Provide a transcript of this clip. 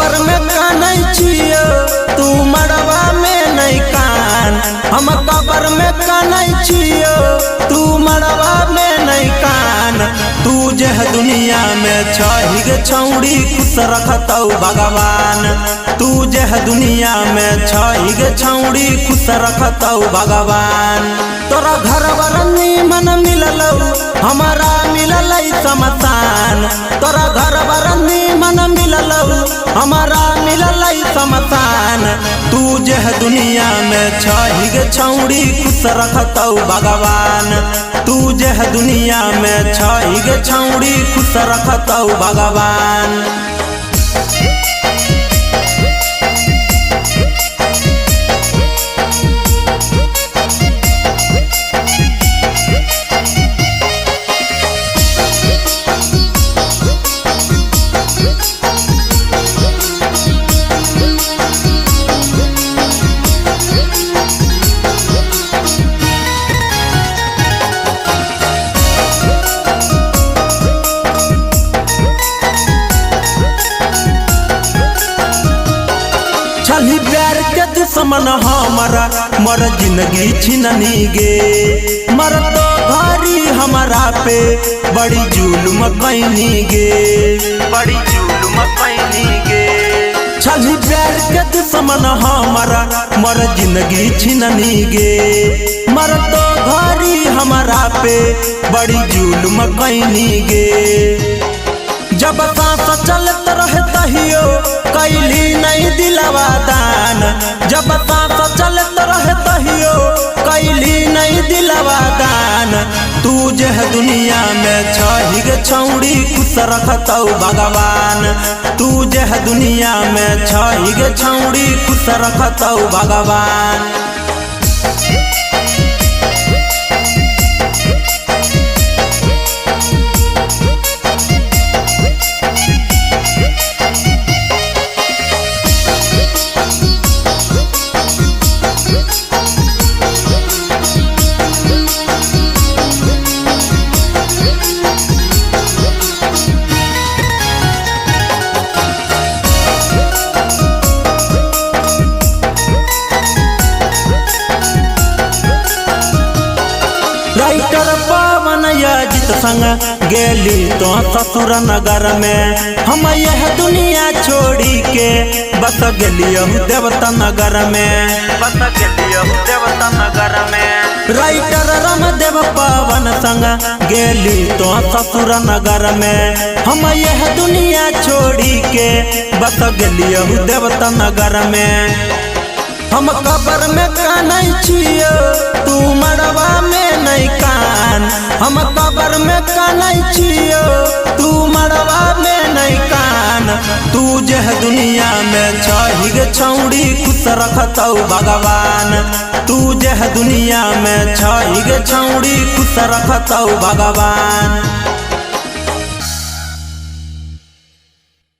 कबर में कानै छियो तू मड़वा में नहीं कान। हम कबर में कानै छियो तू मड़वा में नहीं कान। तू जह दुनिया में छहिग छौड़ी खुश रखतौ भगवान। तू जह दुनिया में छहिग छौड़ी खुश रखतौ भगवान। तोरा घर बरनी मन मिललौ हमारा मिललै समसान। तोरा घर बरनी मन मिललौ हमारा मिललै समसान। तू जह दुनिया में छहिग छौड़ी खुश रखतौ भगवान। तू जह दुनिया में छहिग छौड़ी खुश रखतौ भगवान। छली प्यार के दुश्मन हमारा मर जिंदगी छिननी गे। मर तो घरी हमारा पे बड़ी जुल्म कैनी गे। बड़ी जुल्म कैनी गे। छली प्यार के दुश्मन हमारा मर जिंदगी छिननी गे। मर तो घरी हमारा पे बड़ी जुल्म कैनी गे। जब सांस चलत रहे तहियो कैली नहीं दिलवा दान। जब सांस चलत रहे तहियो कैली नहीं दिलवा दान। तू जह दुनिया में छहिग छौड़ी खुश रखतौ भगवान। तू जह दुनिया में छहिग छौड़ी खुश रखतौ भगवान। राइटर पवन याजित संग गेली तो ससुर नगर में। हम यह दुनिया छोड़ी के बस गेलियो देवता नगर में। बस गेलियो देवता नगर में। राइटर रामदेव पवन संग गेली तो ससुर नगर में। हम यह दुनिया छोड़ी के बस गेलियो देवता नगर में। हम कबर में कानै छियो तू मड़वा में नहीं कान। हम कबर में कानै छियो तू मड़वा में नहीं कान। तू जह दुनिया में छहिग छौड़ी खुश रखतौ भगवान। तू जह दुनिया में छहिग छौड़ी खुश रखतौ भगवान।